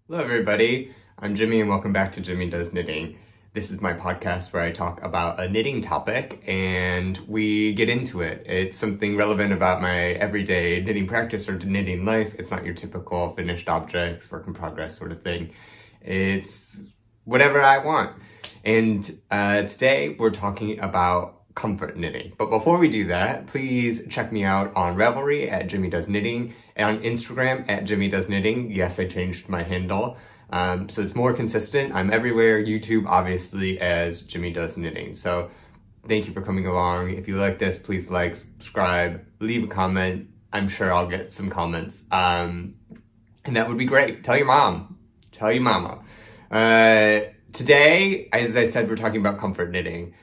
Hello everybody, I'm Jimmy and welcome back to Jimmy Does Knitting. This is my podcast where I talk about a knitting topic and we get into it. It's something relevant about my everyday knitting practice or knitting life. It's not your typical finished objects, work in progress sort of thing. It's whatever I want. And today we're talking about comfort knitting. But before we do that, please check me out on Ravelry at Jimmy Does Knitting and on Instagram at Jimmy Does Knitting. Yes, I changed my handle. So it's more consistent. I'm everywhere, YouTube obviously as Jimmy Does Knitting. So thank you for coming along. If you like this, please like, subscribe, leave a comment. I'm sure I'll get some comments. And that would be great. Tell your mom, tell your mama. Today, as I said, we're talking about comfort knitting.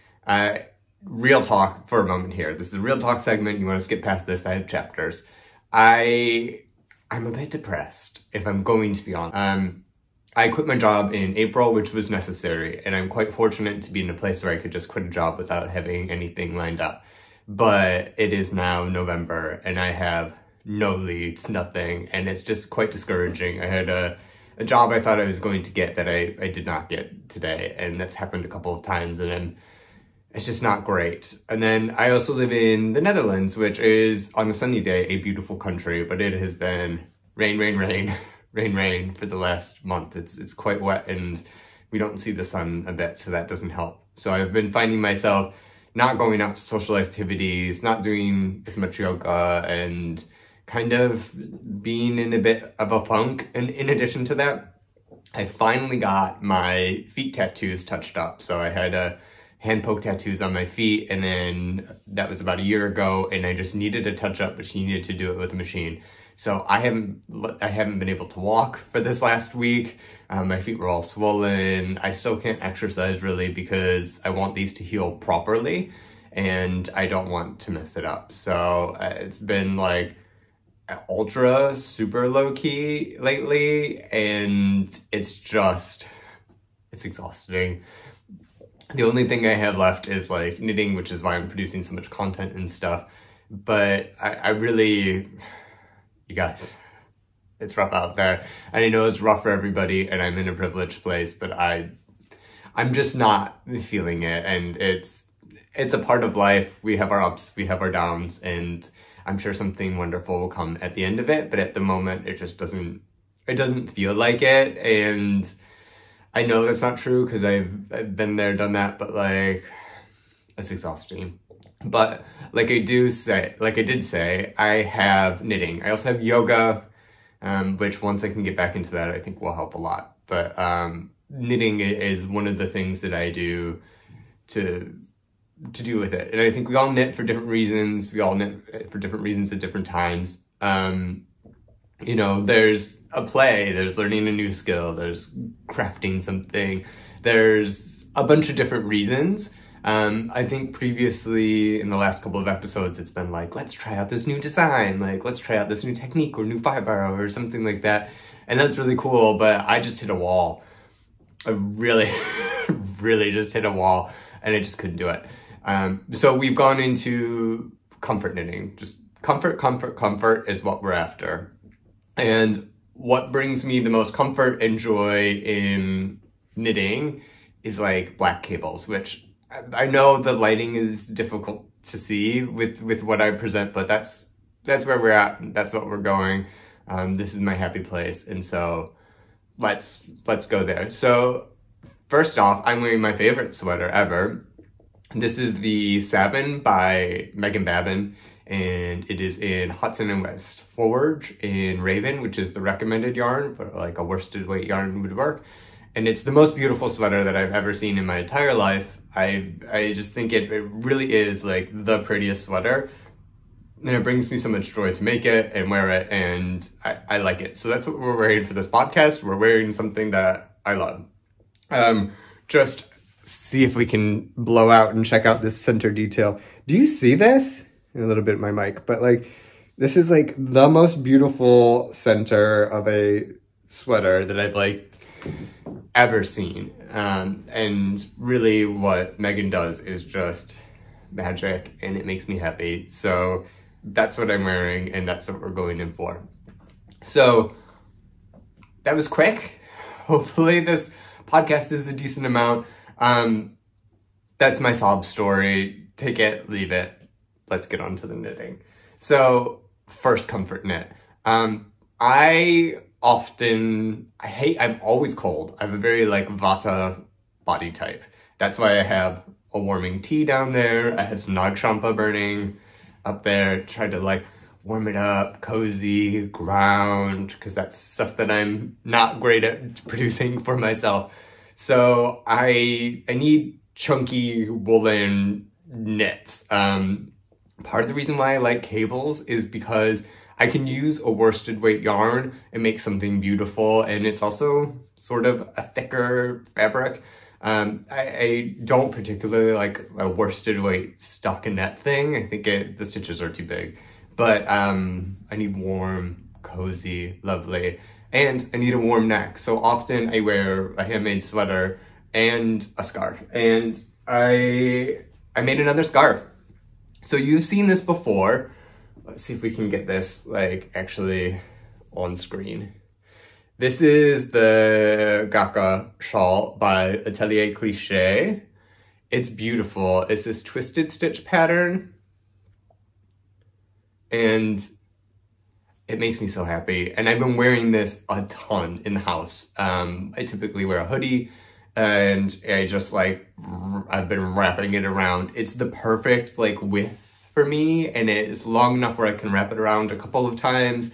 Real talk for a moment here. This is a real talk segment. You want to skip past this, I have chapters. I'm a bit depressed, if I'm going to be honest. I quit my job in April, which was necessary, and I'm quite fortunate to be in a place where I could just quit a job without having anything lined up. But it is now November, and I have no leads, nothing, and it's just quite discouraging. I had a job I thought I was going to get that I did not get today, and that's happened a couple of times, and it's just not great. And then I also live in the Netherlands, which is, on a sunny day, a beautiful country, but it has been rain, rain, rain, rain, rain for the last month. It's quite wet and we don't see the sun a bit, so that doesn't help. So I've been finding myself not going out to social activities, not doing as much yoga, and kind of being in a bit of a funk. And in addition to that, I finally got my feet tattoos touched up. So I had hand poke tattoos on my feet, and then that was about a year ago, and I just needed a touch up, but she needed to do it with a machine. So I haven't been able to walk for this last week. My feet were all swollen. I still can't exercise really because I want these to heal properly and I don't want to mess it up. So it's been like ultra super low key lately, and it's exhausting. The only thing I have left is like knitting, which is why I'm producing so much content and stuff. But I really, you guys, it's rough out there. And I know it's rough for everybody, and I'm in a privileged place, but I'm just not feeling it. And it's a part of life. We have our ups, we have our downs, and I'm sure something wonderful will come at the end of it. But at the moment, it just doesn't feel like it. And I know that's not true because I've been there, done that, but like, it's exhausting. But like I did say, I have knitting. I also have yoga, which once I can get back into that, I think will help a lot. But knitting is one of the things that I do to do with it. And I think we all knit for different reasons. We all knit for different reasons at different times. You know, there's a play, there's learning a new skill, there's crafting something, there's a bunch of different reasons. I think previously in the last couple of episodes, it's been like, let's try out this new design, like let's try out this new technique or new fiber or something like that. And that's really cool, but I just hit a wall. I really, really just hit a wall and I just couldn't do it. So we've gone into comfort knitting. Just comfort, comfort, comfort is what we're after. And what brings me the most comfort and joy in knitting is like black cables, which I know the lighting is difficult to see with what I present, but that's where we're at. That's what we're going. This is my happy place. And so let's go there. So first off, I'm wearing my favorite sweater ever. This is the Saven by Meghan Babin, and it is in Hudson and West Forge in Raven, which is the recommended yarn, but like a worsted weight yarn would work. And it's the most beautiful sweater that I've ever seen in my entire life. I just think it really is like the prettiest sweater. And it brings me so much joy to make it and wear it, and I like it. So that's what we're wearing for this podcast. We're wearing something that I love. Just see if we can blow out and check out this center detail. Do you see this? A little bit of my mic, but like, this is like the most beautiful center of a sweater that I've like ever seen. And really what Meghan does is just magic, and it makes me happy. So that's what I'm wearing, and that's what we're going in for. So that was quick. hopefully this podcast is a decent amount. That's my sob story. Take it, leave it. Let's get on to the knitting. So, first comfort knit. I'm always cold. I have a very like Vata body type. That's why I have a warming tea down there. I have some Nag Champa burning up there. Tried to like warm it up, cozy, ground, because that's stuff that I'm not great at producing for myself. So I need chunky woolen knits. Part of the reason why I like cables is because I can use a worsted weight yarn and make something beautiful, and it's also sort of a thicker fabric. I don't particularly like a worsted weight stockinette thing. I think the stitches are too big. But I need warm, cozy, lovely, and I need a warm neck. So often I wear a handmade sweater and a scarf. And I made another scarf. So you've seen this before. Let's see if we can get this like actually on screen. This is the Gaca Shawl by Atelier Cliche. It's beautiful. It's this twisted stitch pattern. And it makes me so happy. And I've been wearing this a ton in the house. I typically wear a hoodie and I just like, I've been wrapping it around. It's the perfect like width for me, and it's long enough where I can wrap it around a couple of times.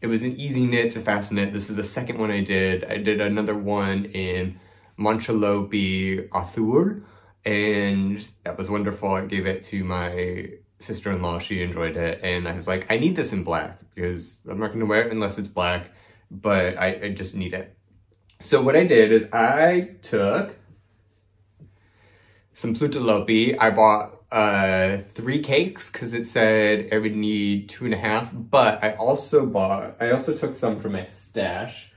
It was an easy knit to fast knit. This is the second one I did. I did another one in Manchalopis Azul, and that was wonderful. I gave it to my sister-in-law. She enjoyed it, and I was like, I need this in black because I'm not going to wear it unless it's black, but I just need it. So what I did is I took some Plutalopi. I bought 3 cakes because it said I would need 2.5, but I also took some from my stash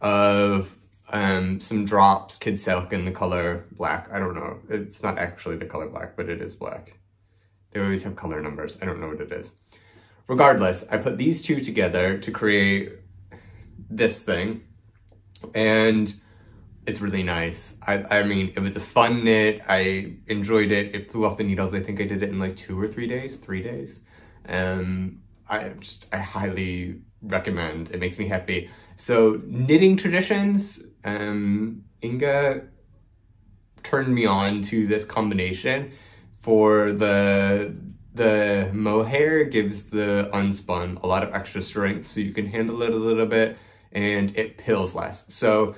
of some drops, Kid Silk in the color black. I don't know. It's not actually the color black, but it is black. They always have color numbers. I don't know what it is. Regardless, I put these two together to create this thing, and it's really nice. I mean, it was a fun knit. I enjoyed it. It flew off the needles. I think I did it in like 2 or 3 days, 3 days. I highly recommend. It makes me happy. So knitting traditions, Inga turned me on to this combination. For the mohair gives the unspun a lot of extra strength, so you can handle it a little bit and it pills less. So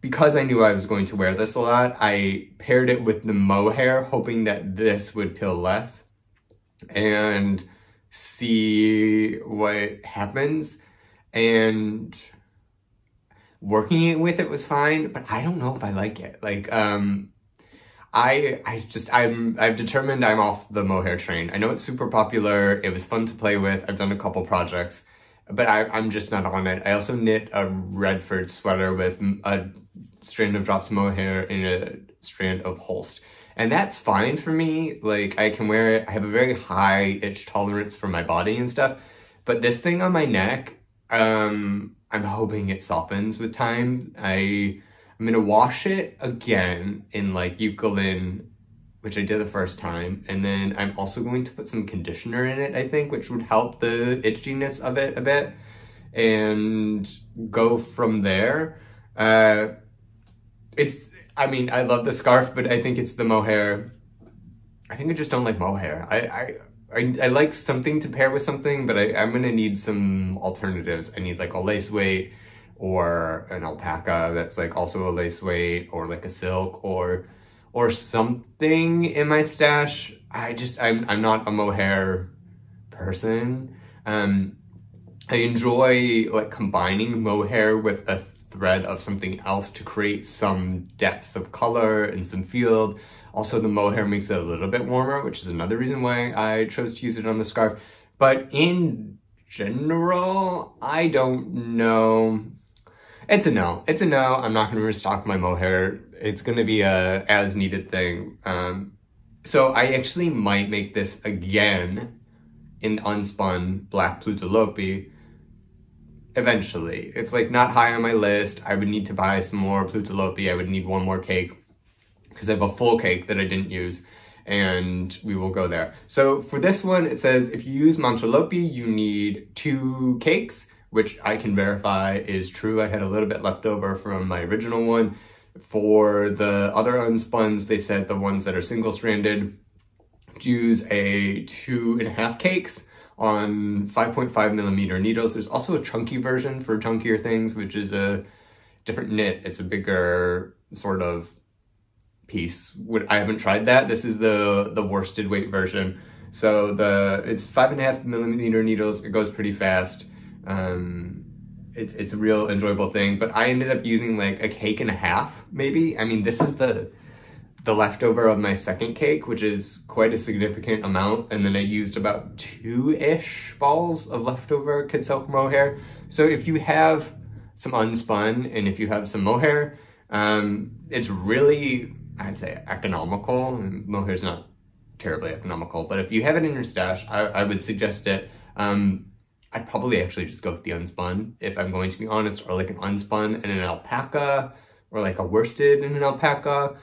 because I knew I was going to wear this a lot, I paired it with the mohair, hoping that this would pill less and see what happens. And working it with it was fine, but I don't know if I like it. Like, I've determined I'm off the mohair train. I know it's super popular. It was fun to play with. I've done a couple projects, but I'm just not on it. I also knit a Redford sweater with a strand of drops of mohair and a strand of Holst. And that's fine for me. Like, I can wear it. I have a very high itch tolerance for my body and stuff. But this thing on my neck, I'm hoping it softens with time. I'm gonna wash it again in like Eucalyptus, which I did the first time. And then I'm also going to put some conditioner in it, I think, which would help the itchiness of it a bit. And go from there. I mean, I love the scarf, but I think it's the mohair. I think I just don't like mohair. I like something to pair with something, but I'm gonna need some alternatives. I need like a lace weight or an alpaca that's like also a lace weight, or like a silk or something in my stash. I'm not a mohair person. I enjoy like combining mohair with a thread of something else to create some depth of color and some field. Also, the mohair makes it a little bit warmer, which is another reason why I chose to use it on the scarf. But in general, I don't know. It's a no. It's a no. I'm not going to restock my mohair. It's going to be a as needed thing. So I actually might make this again in unspun black Plutalopi. eventually. It's like not high on my list. I would need to buy some more Plutolopi. I would need one more cake because I have a full cake that I didn't use, and we will go there. So for this one, it says if you use Manchalopis, you need 2 cakes, which I can verify is true. I had a little bit left over from my original one. For the other unspuns, they said the ones that are single-stranded, use a 2.5 cakes on 5.5mm needles. There's also a chunky version for chunkier things, which is a different knit. It's a bigger sort of piece. I haven't tried that. This is the worsted weight version. So it's 5.5mm needles. It goes pretty fast. It's a real enjoyable thing, but I ended up using like a cake and a half, maybe. I mean, this is the leftover of my second cake, which is quite a significant amount. And then I used about 2-ish balls of leftover kid silk mohair. So if you have some unspun and if you have some mohair, it's really, I'd say, economical. Mohair is not terribly economical, but if you have it in your stash, I would suggest it. I'd probably actually just go with the unspun, if I'm going to be honest, or like an unspun and an alpaca, or like a worsted and an alpaca.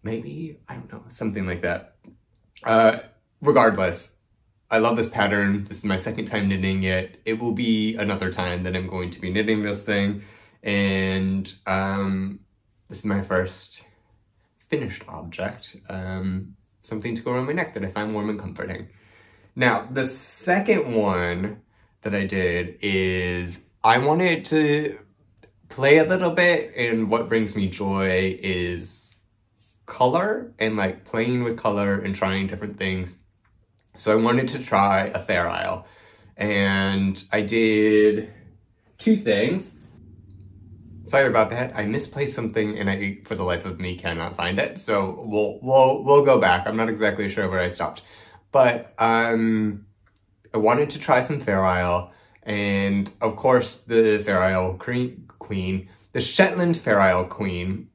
Maybe, I don't know, something like that. Regardless, I love this pattern. This is my second time knitting it. It will be another time that I'm going to be knitting this thing. And this is my first finished object. Something to go around my neck that I find warm and comforting. Now, the second one that I did is I wanted to play a little bit, and what brings me joy is color and like playing with color and trying different things. So I wanted to try a Fair Isle, and I did 2 things. Sorry about that. I misplaced something and I, for the life of me, cannot find it. So we'll go back. I'm not exactly sure where I stopped, but I wanted to try some Fair Isle, and of course the Fair Isle queen, the Shetland Fair Isle queen,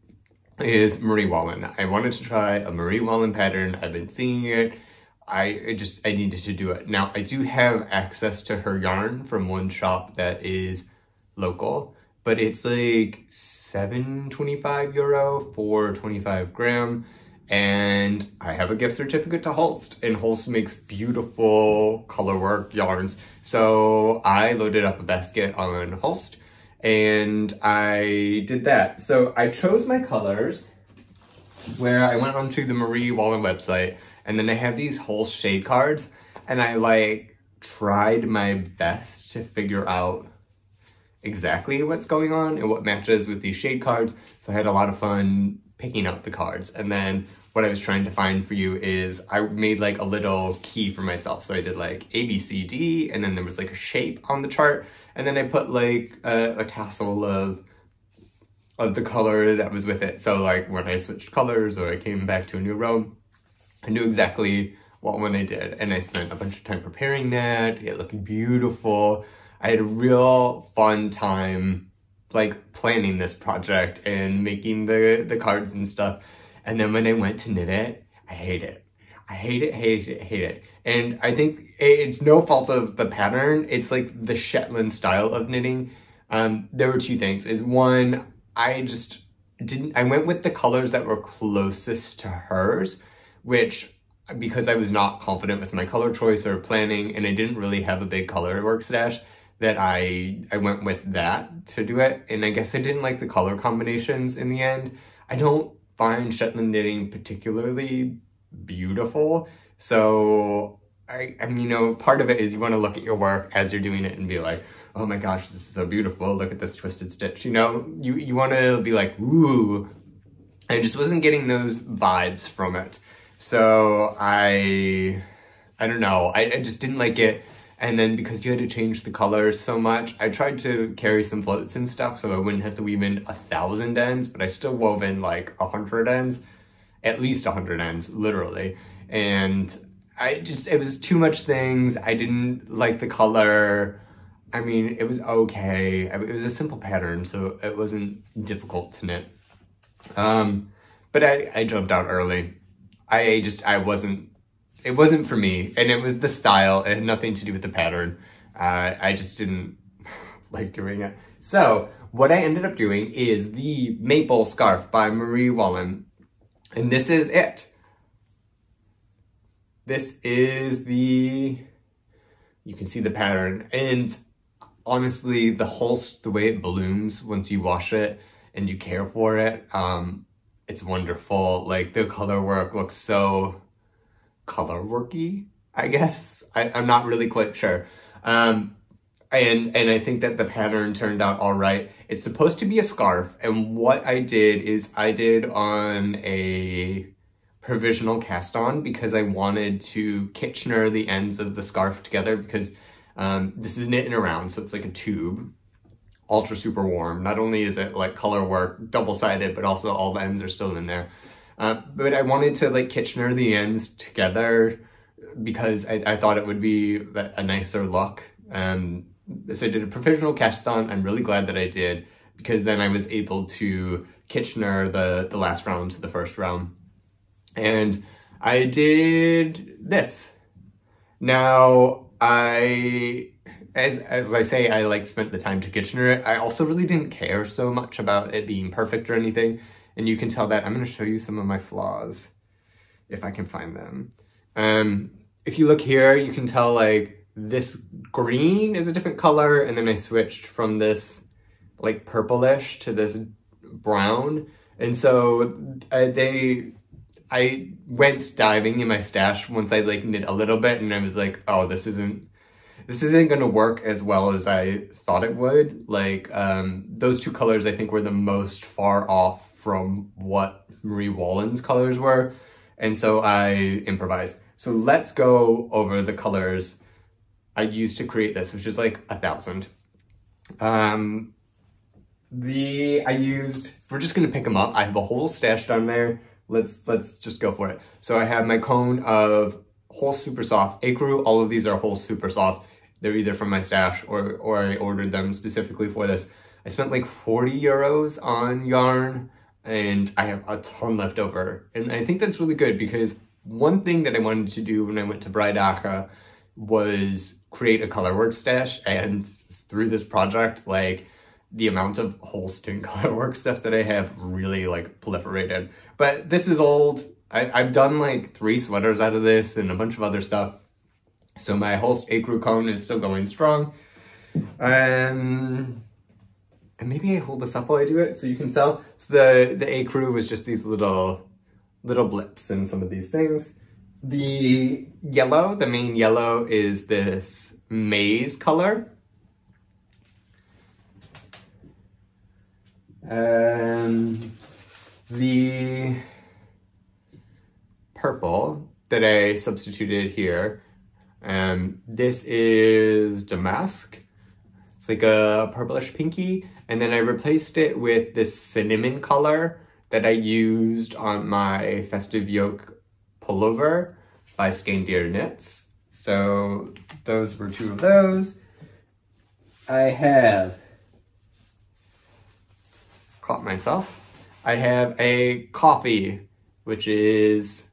is Marie Wallin. I wanted to try a Marie Wallin pattern. I've been seeing it. I needed to do it. Now, I do have access to her yarn from one shop that is local, but it's like €7.25 for 25 gram. And I have a gift certificate to Holst, and Holst makes beautiful colorwork yarns. So I loaded up a basket on Holst, and I did that. So I chose my colors where I went onto the Marie Wallin website, and then I have these Holst shade cards, and I like tried my best to figure out exactly what's going on and what matches with these shade cards. So I had a lot of fun picking out the cards. And then what I was trying to find for you is I made like a little key for myself. So I did like A, B, C, D, and then there was like a shape on the chart. And then I put like a tassel of the color that was with it. So like when I switched colors or I came back to a new row, I knew exactly what one I did. And I spent a bunch of time preparing that. It looked beautiful. I had a real fun time like planning this project and making the cards and stuff. And then when I went to knit it, I hate it. I hate it, hate it, hate it. And I think it's no fault of the pattern. It's like the Shetland style of knitting. There were 2 things. Is one, I went with the colors that were closest to hers, which, because I was not confident with my color choice or planning, and I didn't really have a big color work stash, that I went with that to do it. And I guess I didn't like the color combinations in the end. I don't find Shetland knitting particularly beautiful. So I mean, you know, part of it is you want to look at your work as you're doing it and be like, oh my gosh, this is so beautiful. Look at this twisted stitch. You know, you want to be like, ooh. I just wasn't getting those vibes from it. So I don't know. I just didn't like it. And then because you had to change the colors so much, I tried to carry some floats and stuff so I wouldn't have to weave in 1,000 ends, but I still wove in like 100 ends, at least 100 ends, literally. And it was too much things. I didn't like the color. I mean, it was okay. It was a simple pattern, so it wasn't difficult to knit. But I jumped out early. It wasn't for me, and it was the style. It had nothing to do with the pattern. I just didn't like doing it. So what I ended up doing is the Maple Scarf by Wallin. And this is it. This is you can see the pattern. And honestly, the Holst, the way it blooms once you wash it and you care for it, it's wonderful. Like the color work looks so color worky, I guess. I'm not really quite sure. And I think that the pattern turned out all right. It's supposed to be a scarf, and what I did is I did on a provisional cast on because I wanted to Kitchener the ends of the scarf together because this is knit in around, so it's like a tube, ultra super warm. Not only is it like color work, double-sided, but also all the ends are still in there. But I wanted to like Kitchener the ends together because I thought it would be a nicer look. So I did a provisional cast on. I'm really glad that I did because then I was able to Kitchener the last round to the first round. And I did this. Now, as I say, I like spent the time to Kitchener it. I also really didn't care so much about it being perfect or anything. And you can tell that I'm going to show you some of my flaws if I can find them. If you look here, you can tell like this green is a different color. And then I switched from this like purplish to this brown. And so I went diving in my stash once I like knit a little bit and I was like, oh, this isn't gonna work as well as I thought it would. Like those two colors I think were the most far off from what Wallin's colors were. And so I improvised. So let's go over the colors I used to create this, which is like 1,000. We're just gonna pick them up. I have a whole stash down there. Let's just go for it. So I have my cone of Holst Supersoft, Ecru. All of these are Holst Supersoft. They're either from my stash or I ordered them specifically for this. I spent like 40 euros on yarn and I have a ton left over. And I think that's really good because one thing that I wanted to do when I went to Gaca was create a colorwork stash, and through this project, like the amount of Holst and colorwork stuff that I have really like proliferated. But this is old. I've done like 3 sweaters out of this and a bunch of other stuff. So my Holst Ecru cone is still going strong. And maybe I hold this up while I do it so you can tell. So the Ecru was just these little blips in some of these things. The yellow, the main yellow is this Maize color. And the purple that I substituted here, this is Damask. It's like a purplish pinky. And then I replaced it with this cinnamon color that I used on my festive yoke pullover by Skandir Knits. So those were 2 of those. I have caught myself. I have a coffee, which is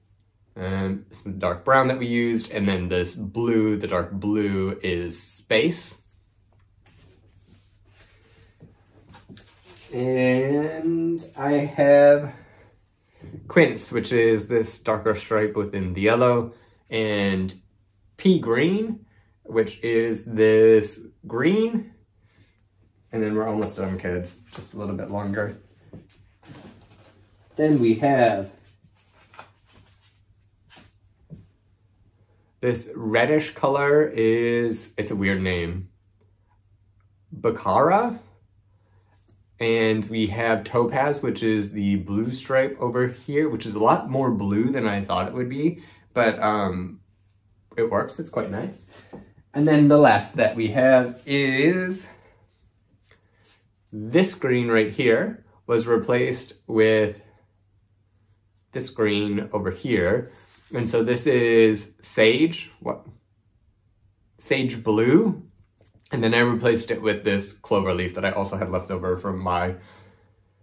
some dark brown that we used, and then this blue, the dark blue is Space. And I have Quince, which is this darker stripe within the yellow, and Pea Green, which is this green. And then we're almost done, kids, just a little bit longer. Then we have this reddish color it's a weird name, Bokhara. And we have Topaz, which is the blue stripe over here, which is a lot more blue than I thought it would be, but it works, it's quite nice. And then the last that we have is this green right here was replaced with this green over here. And so this is Sage Blue. And then I replaced it with this Clover Leaf that I also had left over from my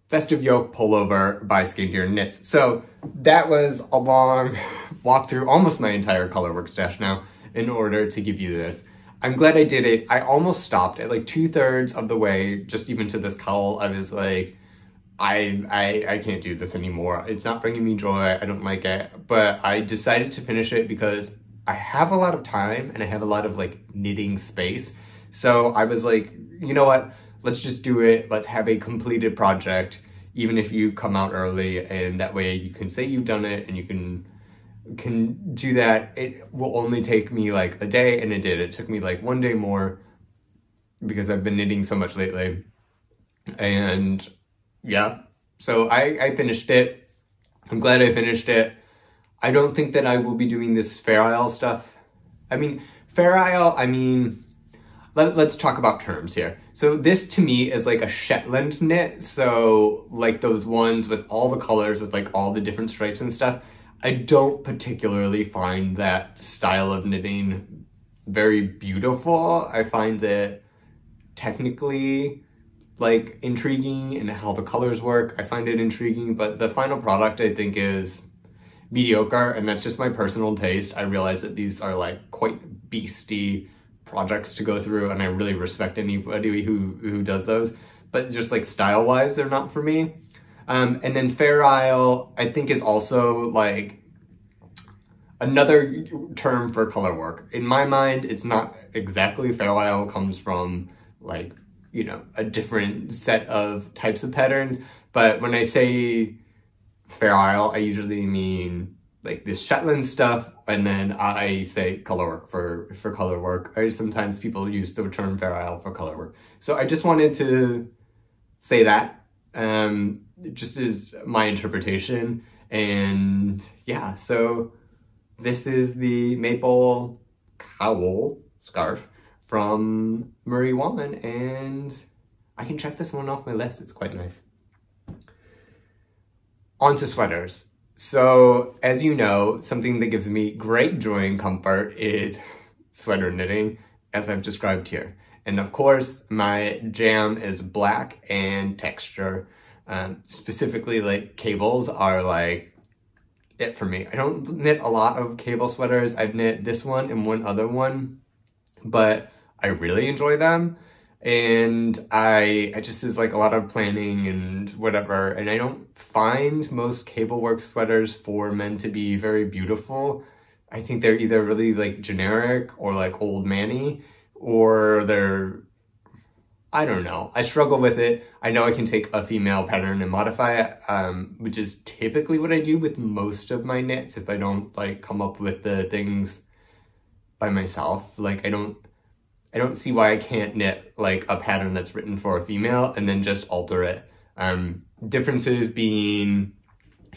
festive yoke pullover by Skandir Knits. So that was a long walk through almost my entire colorwork stash now in order to give you this. I'm glad I did it. I almost stopped at like 2/3 of the way, just even to this cowl. I was like, I can't do this anymore. It's not bringing me joy. I don't like it. But I decided to finish it because I have a lot of time and I have a lot of like knitting space. So I was like, you know what? Let's just do it. Let's have a completed project, even if you come out early, and that way you can say you've done it and you can do that. It will only take me like a day, and it did. It took me like 1 day more because I've been knitting so much lately. And yeah, so I finished it. I'm glad I finished it. I don't think that I will be doing this Fair Isle stuff. I mean, Fair Isle, let's talk about terms here. So this to me is like a Shetland knit. So like those ones with all the colors, with like all the different stripes and stuff. I don't particularly find that style of knitting very beautiful. I find it technically like intriguing and how the colors work. I find it intriguing, but the final product I think is mediocre, and that's just my personal taste. I realize that these are like quite beastie projects to go through, and I really respect anybody who does those, but just like style wise, they're not for me. And then Fair Isle, I think, is also like another term for color work. In my mind, it's not exactly. Fair Isle comes from like, you know, a different set of types of patterns. But when I say Fair Isle, I usually mean like this Shetland stuff, and then I say color work for color work. Or sometimes people use the term Fair Isle for color work. So I just wanted to say that. Just is my interpretation. And yeah, so this is the maple cowl scarf from Murray Wallin, and I can check this one off my list. It's quite nice. On to sweaters. So as you know, something that gives me great joy and comfort is sweater knitting, as I've described here. And of course, my jam is black and texture. Specifically, like cables are like it for me. I don't knit a lot of cable sweaters. I've knit this one and one other one, but I really enjoy them. And I just is like a lot of planning and whatever. And I don't find most cable work sweaters for men to be very beautiful. I think they're either really like generic or like old manny, or they're, I don't know. I struggle with it. I know I can take a female pattern and modify it, which is typically what I do with most of my knits if I don't like come up with the things by myself. Like I don't see why I can't knit like a pattern that's written for a female and then just alter it. Differences being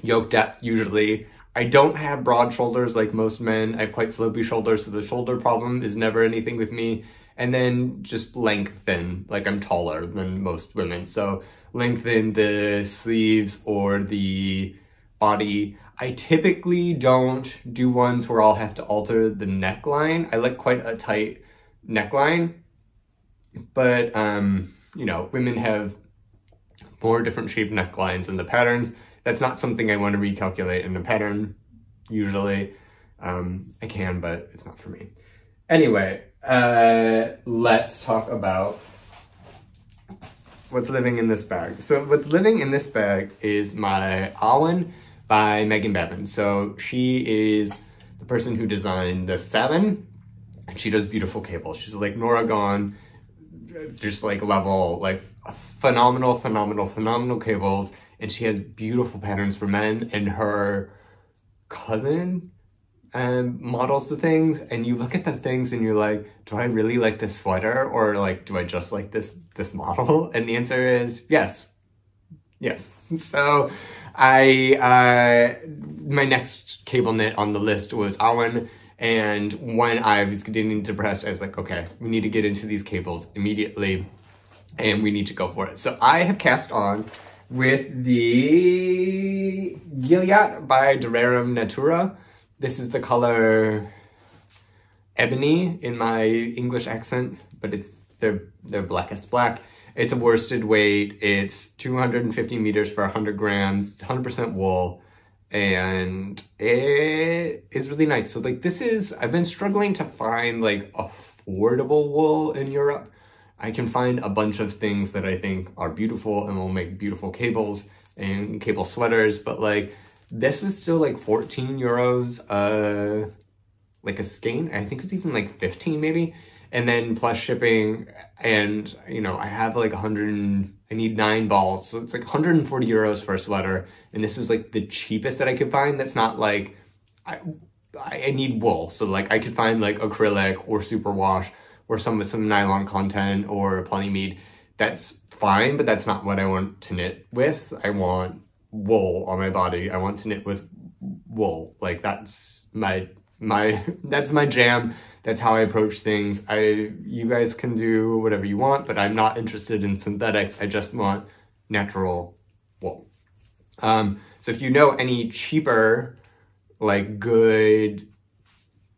yoke depth usually. I don't have broad shoulders like most men. I have quite slopey shoulders, so the shoulder problem is never anything with me. And then just lengthen, like I'm taller than most women. So lengthen the sleeves or the body. I typically don't do ones where I'll have to alter the neckline. I like quite a tight neckline, but you know, women have more different shaped necklines in the patterns. That's not something I want to recalculate in a pattern usually. I can, but it's not for me. Anyway, let's talk about what's living in this bag. So what's living in this bag is my Awen by Meghan Babin. So she is the person who designed the Saven, and she does beautiful cables. She's like Nora Gone, just like level, like phenomenal cables. And she has beautiful patterns for men, and her cousin models the things, and you look at the things and you're like, do I really like this sweater, or like, do I just like this model? And the answer is yes. So my next cable knit on the list was Awen, and when I was getting depressed, I was like, okay, we need to get into these cables immediately, and we need to go for it. So I have cast on with the Gilliat by Rerum Natura. This is the color Ebene in my English accent, but it's they're blackest black. It's a worsted weight. It's 250 meters for 100 grams, 100% wool, and it is really nice. So like this is, I've been struggling to find like affordable wool in Europe. I can find a bunch of things that I think are beautiful and will make beautiful cables and cable sweaters, but like this was still like 14 euros, like a skein. I think it's even like 15 maybe. And then plus shipping, and you know, I have like I need 9 balls. So it's like 140 euros for a sweater. And this is like the cheapest that I could find. That's not like, I need wool. So like I could find like acrylic or superwash or some with some nylon content or polyamide. That's fine, but that's not what I want to knit with. I want wool on my body. I want to knit with wool. Like that's my that's my jam. That's how I approach things. You guys can do whatever you want, but I'm not interested in synthetics. I just want natural wool. So if you know any cheaper, like good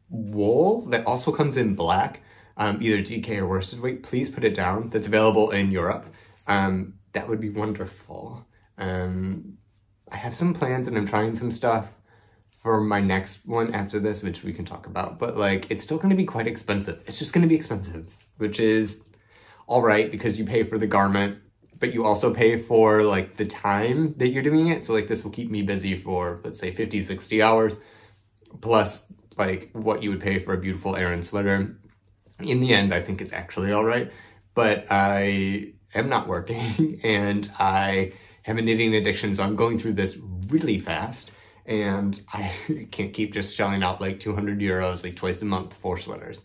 wool that also comes in black, either DK or worsted weight, please put it down. That's available in Europe. That would be wonderful. I have some plans and I'm trying some stuff for my next one after this, which we can talk about, but like, it's still going to be quite expensive. It's just going to be expensive, which is all right because you pay for the garment, but you also pay for like the time that you're doing it. So like this will keep me busy for, let's say 50, 60 hours, plus like what you would pay for a beautiful Aran sweater. In the end, I think it's actually all right, but I am not working and I have a knitting addiction. So I'm going through this really fast. And I can't keep just shelling out like 200 euros like twice a month for sweaters.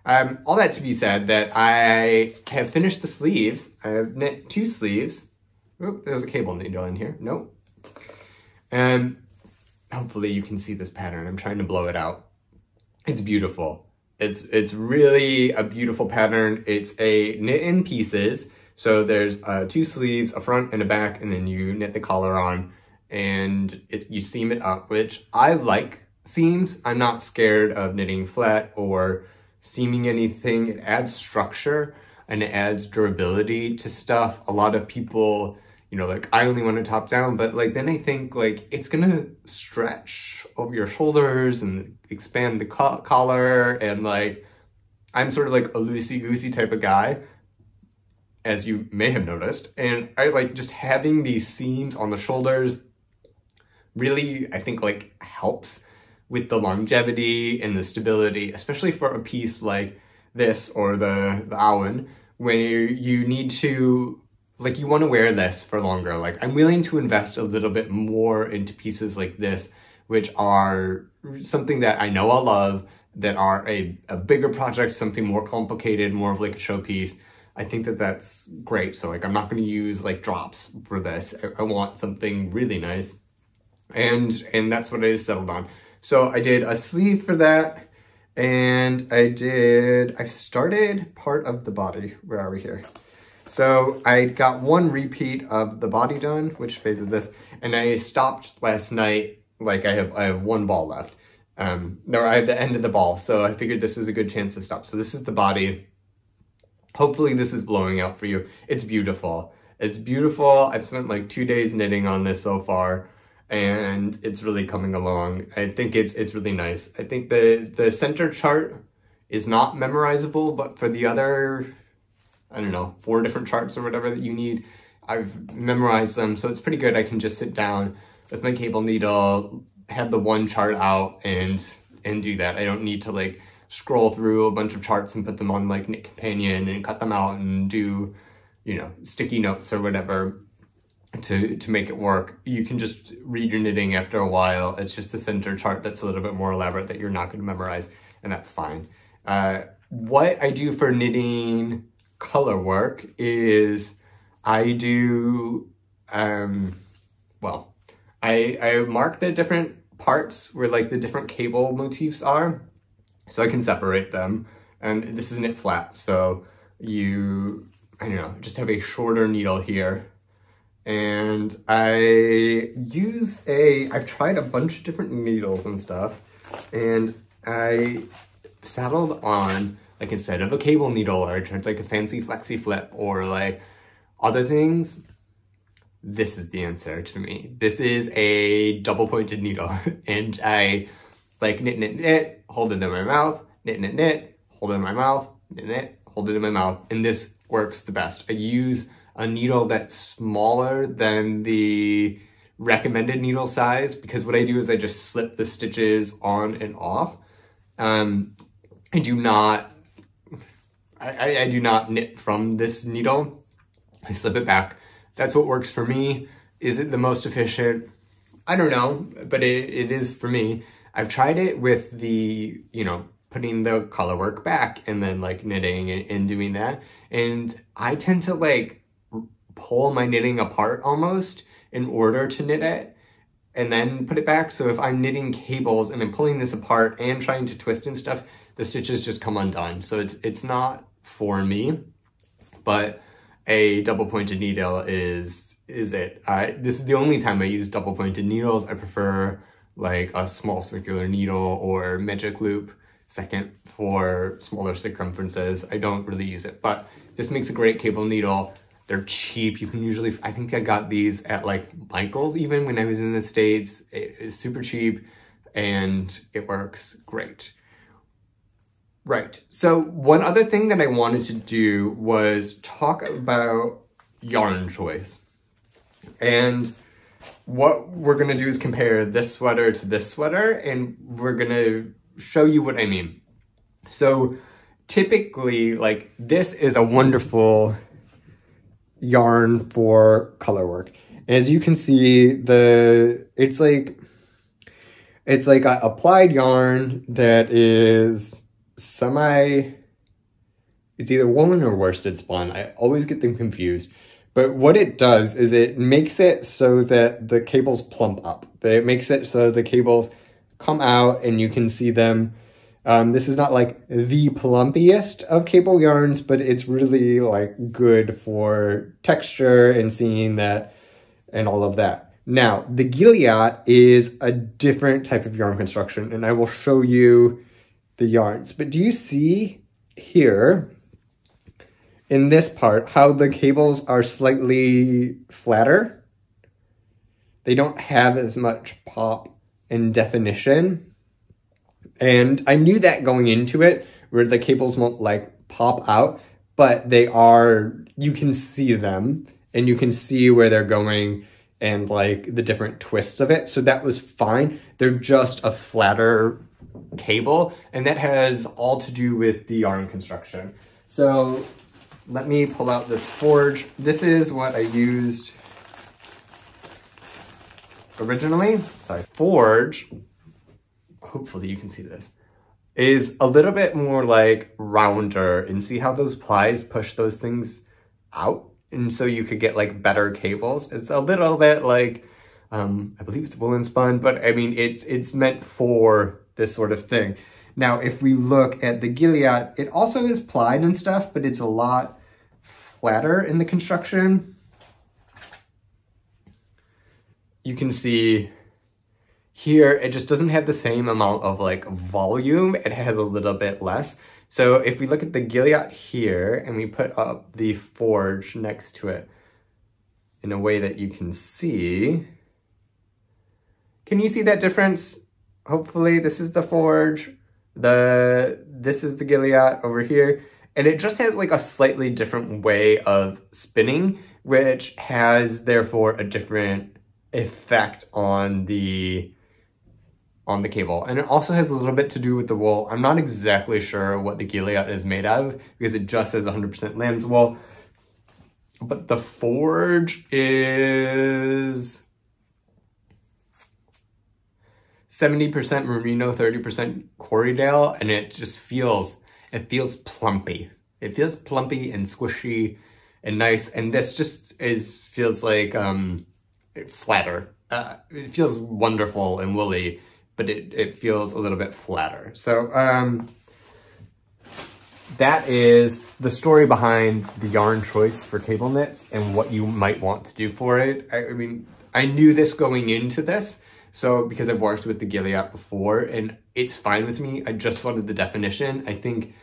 All that to be said, that I have finished the sleeves. I have knit 2 sleeves. Oh, there's a cable needle in here. Nope. Hopefully you can see this pattern. I'm trying to blow it out. It's beautiful. It's really a beautiful pattern. It's a knit in pieces. So there's 2 sleeves, a front and a back, and then you knit the collar on. And you seam it up, which I like seams. I'm not scared of knitting flat or seaming anything. It adds structure and it adds durability to stuff. A lot of people, you know, like I only want to top down, but like then I think like it's gonna stretch over your shoulders and expand the collar, and like I'm sort of like a loosey-goosey type of guy, as you may have noticed, and I like just having these seams on the shoulders really, I think, like helps with the longevity and the stability, especially for a piece like this or the Awen, when you need to, like, you want to wear this for longer. Like, I'm willing to invest a little bit more into pieces like this, which are something that I know I'll love, that are a bigger project, something more complicated, more of like a showpiece. I think that that's great. So like, I'm not going to use like drops for this. I want something really nice. And that's what I just settled on. So I did a sleeve for that, and I started part of the body. Where are we here? So I got 1 repeat of the body done, which faces this, and I stopped last night. Like I have 1 ball left. No, I have the end of the ball, so I figured this was a good chance to stop. So this is the body. Hopefully this is blowing out for you. It's beautiful. It's beautiful. I've spent like 2 days knitting on this so far, and it's really coming along. I think it's really nice. I think the center chart is not memorizable, but for the other, I don't know, 4 different charts or whatever that you need, I've memorized them. So it's pretty good. I can just sit down with my cable needle, have the 1 chart out and do that. I don't need to like scroll through a bunch of charts and put them on like Knit Companion and cut them out and do, you know, sticky notes or whatever to make it work. You can just read your knitting after a while. It's just the center chart that's a little bit more elaborate that you're not going to memorize, and that's fine. What I do for knitting color work is I do, well, I mark the different parts where like the different cable motifs are, so I can separate them. And this is knit flat, so you, I don't know, just have a shorter needle here. And I've tried a bunch of different needles and stuff, and I settled on, like, instead of a cable needle, or I tried like a fancy flexi flip or like other things, this is the answer to me. This is a double pointed needle, and I like knit, hold it in my mouth, knit, hold it in my mouth, knit it, hold it in my mouth, and this works the best. I use a needle that's smaller than the recommended needle size, because what I do is I just slip the stitches on and off. I do not knit from this needle. I slip it back. That's what works for me. Is it the most efficient? I don't know, but it is for me. I've tried it with the, you know, putting the color work back and then like knitting and doing that. And I tend to like pull my knitting apart almost in order to knit it and then put it back. So if I'm knitting cables and I'm pulling this apart and trying to twist and stuff, the stitches just come undone. So it's not for me, but a double pointed needle is it. This is the only time I use double pointed needles. I prefer like a small circular needle or magic loop second for smaller circumferences. I don't really use it, but this makes a great cable needle. They're cheap. You can usually, I think I got these at like Michael's even when I was in the States. It is super cheap and it works great. Right, so one other thing that I wanted to do was talk about yarn choice. And what we're gonna do is compare this sweater to this sweater, and we're gonna show you what I mean. So typically, like, this is a wonderful yarn for color work. As you can see, it's like an applied yarn that is it's either woolen or worsted spun. I always get them confused. But what it does is it makes it so that the cables plump up. It makes it so the cables come out and you can see them. This is not like the plumpiest of cable yarns, but it's really like good for texture and seeing that and all of that. Now, the Gilliat is a different type of yarn construction, and I will show you the yarns. But do you see here in this part how the cables are slightly flatter? They don't have as much pop and definition. And I knew that going into it, where the cables won't like pop out, but they are, you can see them and you can see where they're going and like the different twists of it. So that was fine. They're just a flatter cable, and that has all to do with the yarn construction. So let me pull out this forge. This is what I used originally. Sorry, forge, hopefully you can see this, is a little bit more like rounder, and see how those plies push those things out, and so you could get like better cables. It's a little bit like, I believe it's woolen spun, but I mean, it's meant for this sort of thing. Now, if we look at the Gilliat, it also is plied and stuff, but it's a lot flatter in the construction. You can see here, it just doesn't have the same amount of like volume. It has a little bit less. So if we look at the Gilliat here and we put up the forge next to it in a way that you can see, can you see that difference? Hopefully this is the forge, this is the Gilliat over here, and it just has like a slightly different way of spinning, which has therefore a different effect on the cable. And it also has a little bit to do with the wool. I'm not exactly sure what the Gilliat is made of because it just says 100% lamb's wool, but the forge is 70% merino, 30% Corriedale, and it just feels plumpy. It feels plumpy and squishy and nice, and this just feels like flatter. It feels wonderful and woolly, but it feels a little bit flatter. So that is the story behind the yarn choice for cable knits and what you might want to do for it. I mean, I knew this going into this, so because I've worked with the Gilliat before and it's fine with me. I just wanted the definition. I think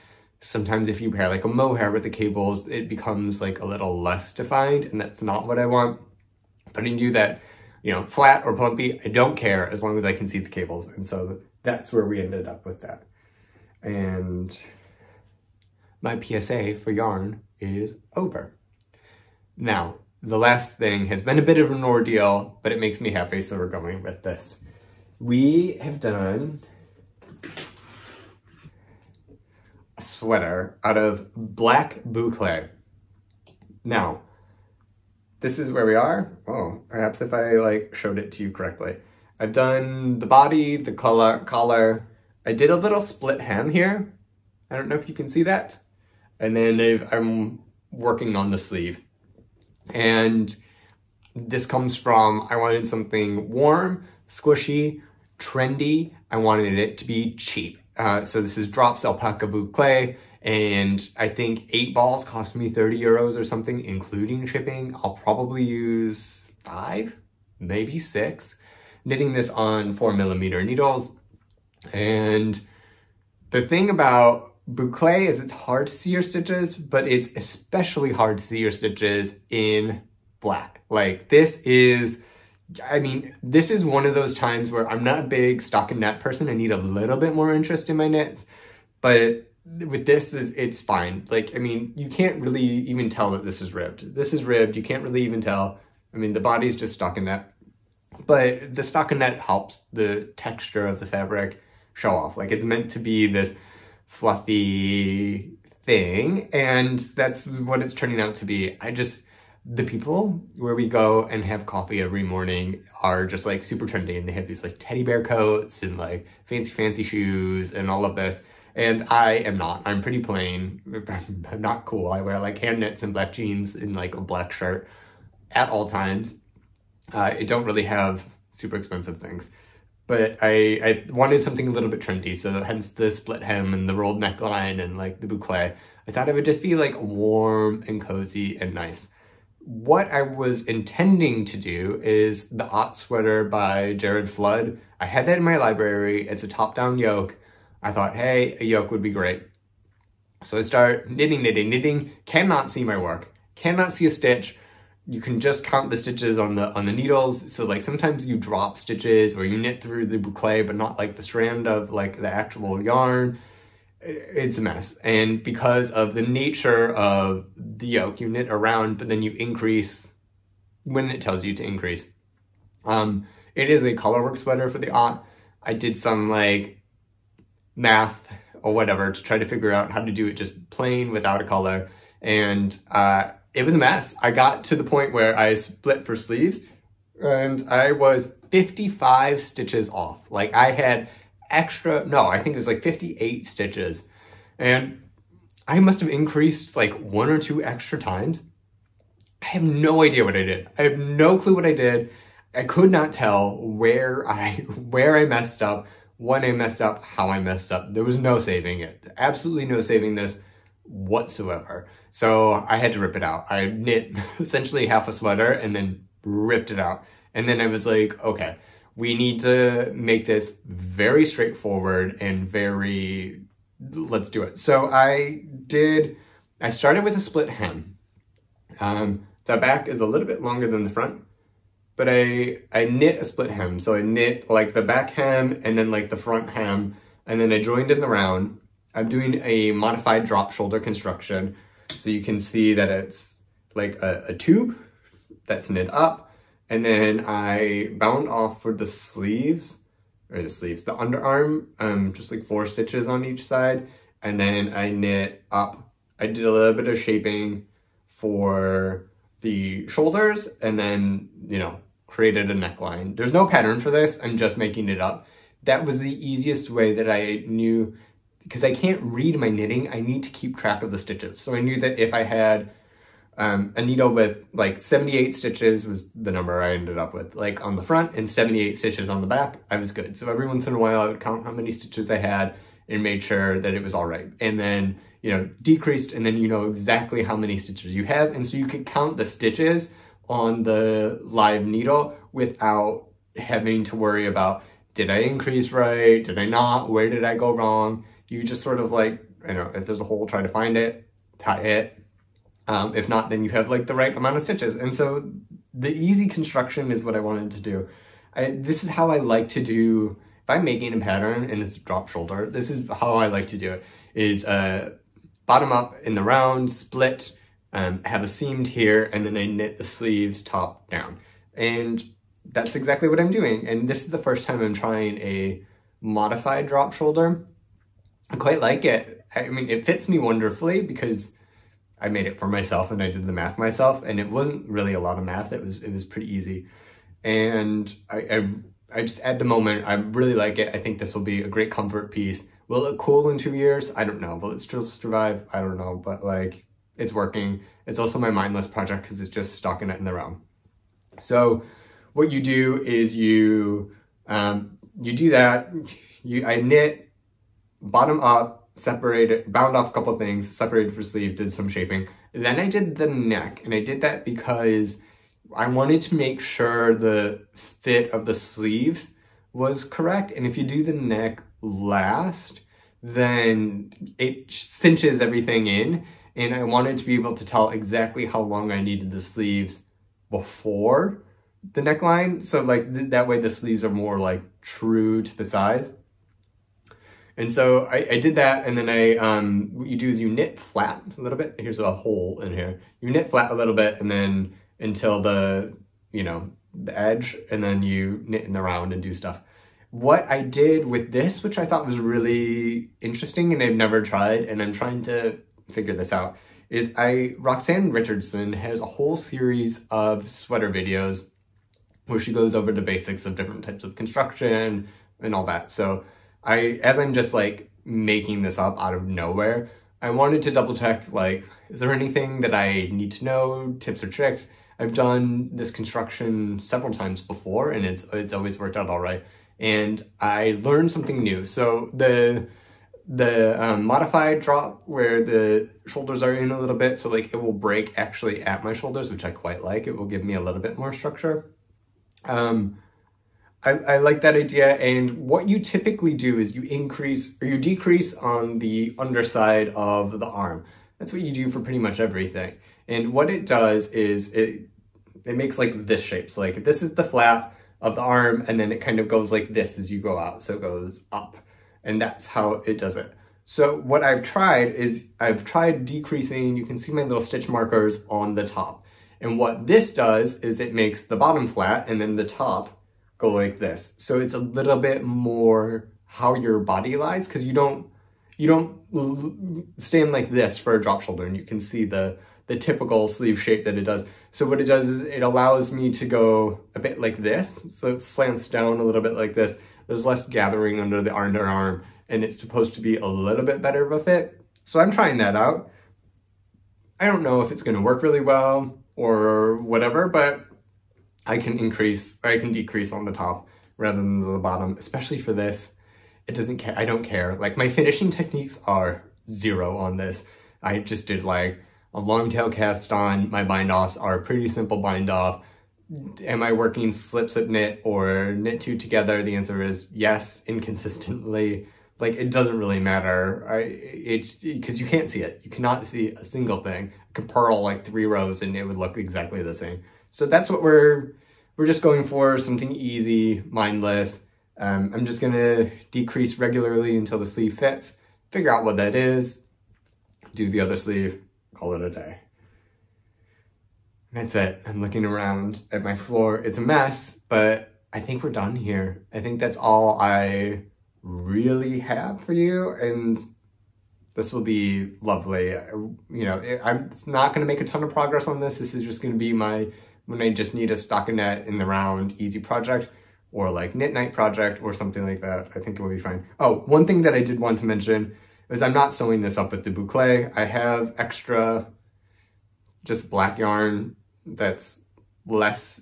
sometimes if you pair like a mohair with the cables, it becomes like a little less defined, and that's not what I want. But I knew that, you know, flat or plumpy, I don't care as long as I can see the cables. And so that's where we ended up with that. And my PSA for yarn is over. Now, the last thing has been a bit of an ordeal, but it makes me happy, so we're going with this. We have done a sweater out of black boucle. Now, this is where we are. Oh, perhaps if I like showed it to you correctly. I've done the body, the collar. I did a little split hem here. I don't know if you can see that. And then I'm working on the sleeve. And this comes from, I wanted something warm, squishy, trendy. I wanted it to be cheap. So this is Drops Alpaca Boucle, and I think 8 balls cost me 30 euros or something, including shipping. I'll probably use 5, maybe 6, knitting this on 4mm needles. And the thing about boucle is it's hard to see your stitches, but it's especially hard to see your stitches in black. Like this is, I mean, this is one of those times where I'm not a big stockinette person. I need a little bit more interest in my knits, but with this, it's fine. Like, I mean, you can't really even tell that this is ribbed. This is ribbed. You can't really even tell. I mean, the body's just stockinette, but the stockinette helps the texture of the fabric show off. Like it's meant to be this fluffy thing, and that's what it's turning out to be. The people where we go and have coffee every morning are just like super trendy, and they have these like teddy bear coats and like fancy shoes and all of this. And I am not. I'm pretty plain. I'm not cool. I wear like hand knits and black jeans and like a black shirt at all times. I don't really have super expensive things. But I wanted something a little bit trendy, so hence the split hem and the rolled neckline and like the boucle. I thought it would just be like warm and cozy and nice. What I was intending to do is the Ott sweater by Jared Flood. I had that in my library. It's a top-down yoke. I thought, hey, a yoke would be great. So I start knitting, cannot see my work, cannot see a stitch. You can just count the stitches on the needles. So like sometimes you drop stitches or you knit through the boucle, but not like the strand of like the actual yarn. It's a mess. And because of the nature of the yoke, you knit around, but then you increase when it tells you to increase. It is a colorwork sweater for the Ott. I did some like math or whatever to try to figure out how to do it just plain without a color. And it was a mess. I got to the point where I split for sleeves and I was 55 stitches off. Like I had I think it was like 58 stitches. And I must have increased like 1 or 2 extra times. I have no idea what I did. I have no clue what I did. I could not tell where I messed up, when I messed up, how I messed up. There was no saving it. Absolutely no saving this whatsoever. So I had to rip it out. I knit essentially half a sweater and then ripped it out. And then I was like, okay, we need to make this very straightforward and let's do it. So I started with a split hem. The back is a little bit longer than the front, but I knit a split hem. So I knit like the back hem and then like the front hem, and then I joined in the round. I'm doing a modified drop shoulder construction. So you can see that it's like a tube that's knit up. And then I bound off for the sleeves, the underarm, just like 4 stitches on each side. And then I knit up. I did a little bit of shaping for the shoulders and then, you know, created a neckline. There's no pattern for this. I'm just making it up. That was the easiest way that I knew, because I can't read my knitting. I need to keep track of the stitches. So I knew that if I had a needle with like 78 stitches was the number I ended up with, like on the front, and 78 stitches on the back, I was good. So every once in a while I would count how many stitches I had and made sure that it was all right. And then, you know, decreased, and then you know exactly how many stitches you have. And so you could count the stitches on the live needle without having to worry about, did I increase right? Did I not? Where did I go wrong? You just sort of like, you know, if there's a hole, try to find it, tie it. If not, then you have like the right amount of stitches. And so the easy construction is what I wanted to do. This is how I like to do, if I'm making a pattern and it's drop shoulder, this is how I like to do it, is bottom up in the round, split, have a seamed here, and then I knit the sleeves top down. And that's exactly what I'm doing. And this is the first time I'm trying a modified drop shoulder. I quite like it. I mean, it fits me wonderfully because I made it for myself and I did the math myself, and it wasn't really a lot of math. It was pretty easy. And I just, at the moment, I really like it. I think this will be a great comfort piece. Will it look cool in 2 years? I don't know. Will it still survive? I don't know. But like, it's working. It's also my mindless project because it's just stocking it in the round. So what you do is you do that. I knit bottom up, separated, bound off a couple things, separated for sleeve, did some shaping. Then I did the neck, and I did that because I wanted to make sure the fit of the sleeves was correct. And if you do the neck last, then it cinches everything in. And I wanted to be able to tell exactly how long I needed the sleeves before the neckline. So like that way the sleeves are more like true to the size. And so I did that, and then what you do is you knit flat a little bit. Here's a hole in here. You knit flat a little bit, and then until the edge, and then you knit in the round and do stuff. What I did with this, which I thought was really interesting and I've never tried, and I'm trying to figure this out, is Roxanne Richardson has a whole series of sweater videos where she goes over the basics of different types of construction and all that. So as I'm just like making this up out of nowhere, I wanted to double check, like, is there anything that I need to know, tips or tricks? I've done this construction several times before, and it's always worked out all right. And I learned something new. So the modified drop where the shoulders are in a little bit, so like it will break actually at my shoulders, which I quite like. It will give me a little bit more structure. I like that idea. And what you typically do is you increase or you decrease on the underside of the arm. That's what you do for pretty much everything. And what it does is it makes like this shape. So like this is the flap of the arm, and then it kind of goes like this as you go out. So it goes up, and that's how it does it. So what I've tried is decreasing. You can see my little stitch markers on the top. And what this does is it makes the bottom flat and then the top go like this. So it's a little bit more how your body lies, because you don't stand like this for a drop shoulder, and you can see the typical sleeve shape that it does. So what it does is it allows me to go a bit like this. So it slants down a little bit like this. There's less gathering under the underarm, and it's supposed to be a little bit better of a fit. So I'm trying that out. I don't know if it's going to work really well or whatever, but I can increase or I can decrease on the top rather than the bottom, especially for this. It doesn't care. I don't care. Like, my finishing techniques are 0 on this. I just did like a long tail cast on. My bind offs are a pretty simple bind off. Am I working slip knit or knit 2 together? The answer is yes, inconsistently. Like, it doesn't really matter. It's because you can't see it. You cannot see a single thing. I could purl like 3 rows and it would look exactly the same. So that's what we're just going for, something easy, mindless. I'm just gonna decrease regularly until the sleeve fits, figure out what that is, do the other sleeve, call it a day. That's it. I'm looking around at my floor. It's a mess, but I think we're done here. I think that's all I really have for you, and this will be lovely. It's not going to make a ton of progress on this. This is just going to be when I just need a stockinette in the round easy project, or like knit night project or something like that. I think it will be fine. Oh, one thing that I did want to mention is I'm not sewing this up with the boucle. I have extra just black yarn that's less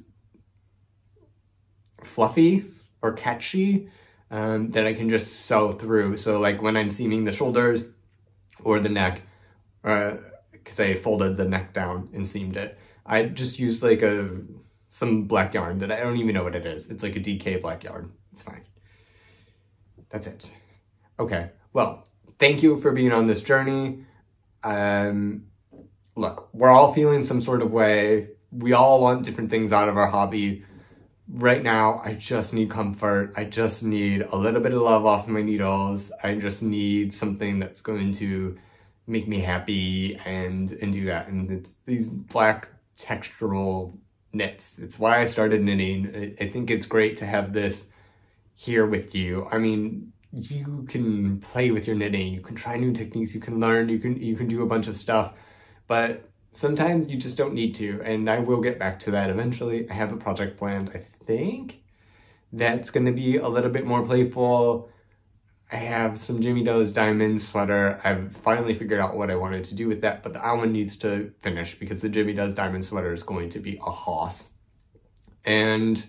fluffy or catchy that I can just sew through. So like when I'm seaming the shoulders or the neck, because I folded the neck down and seamed it, I just used like some black yarn that I don't even know what it is. It's like a DK black yarn. It's fine. That's it. Okay, well, thank you for being on this journey. Look, we're all feeling some sort of way. We all want different things out of our hobby. Right now, I just need comfort. I just need a little bit of love off my needles. I just need something that's going to make me happy and do that. And it's these black textural knits. It's why I started knitting. I think it's great to have this here with you. I mean, you can play with your knitting, you can try new techniques, you can learn, you can do a bunch of stuff, but sometimes you just don't need to, and I will get back to that eventually. I have a project planned, I think, that's going to be a little bit more playful. I have some Jimmy Doe's diamond sweater. I've finally figured out what I wanted to do with that, but the Awen needs to finish because the Jimmy Doe's diamond sweater is going to be a hoss. And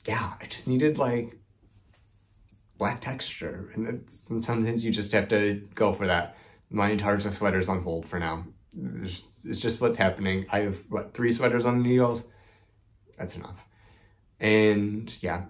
yeah, I just needed like black texture, and sometimes you just have to go for that. My Antarctica sweater's on hold for now. It's just what's happening. I have, what, 3 sweaters on the needles? That's enough. And yeah,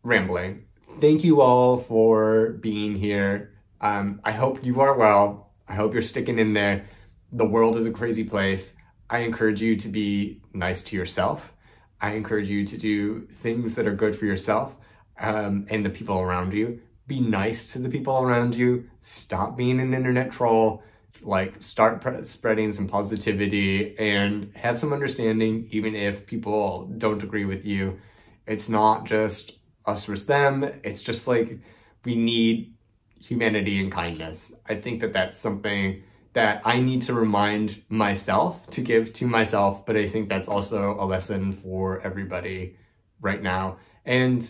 rambling. Thank you all for being here. I hope you are well. I hope you're sticking in there. The world is a crazy place. I encourage you to be nice to yourself. I encourage you to do things that are good for yourself and the people around you. Be nice to the people around you. Stop being an internet troll. Like, start spreading some positivity and have some understanding, even if people don't agree with you. It's not just us versus them. It's just like, we need humanity and kindness. I think that that's something that I need to remind myself to give to myself, but I think that's also a lesson for everybody right now. And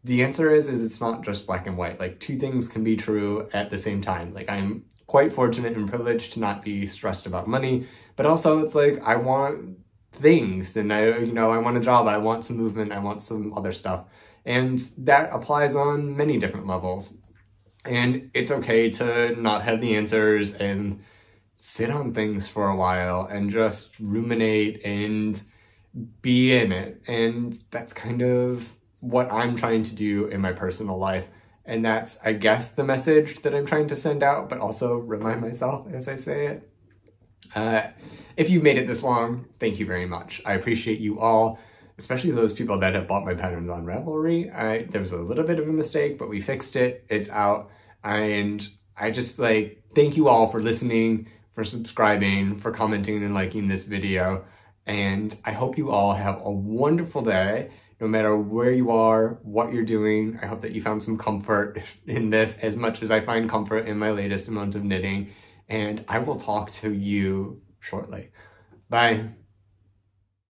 the answer is it's not just black and white. Like, 2 things can be true at the same time. Like, I'm quite fortunate and privileged to not be stressed about money, but also it's like, I want things, and I want a job, I want some movement, I want some other stuff. And that applies on many different levels. And it's okay to not have the answers and sit on things for a while and just ruminate and be in it. And that's kind of what I'm trying to do in my personal life. And that's, I guess, the message that I'm trying to send out, but also remind myself as I say it. If you've made it this long, thank you very much. I appreciate you all, especially those people that have bought my patterns on Ravelry. There was a little bit of a mistake, but we fixed it. It's out. And I just like, thank you all for listening, for subscribing, for commenting and liking this video. And I hope you all have a wonderful day, no matter where you are, what you're doing. I hope that you found some comfort in this as much as I find comfort in my latest amount of knitting. And I will talk to you shortly. Bye.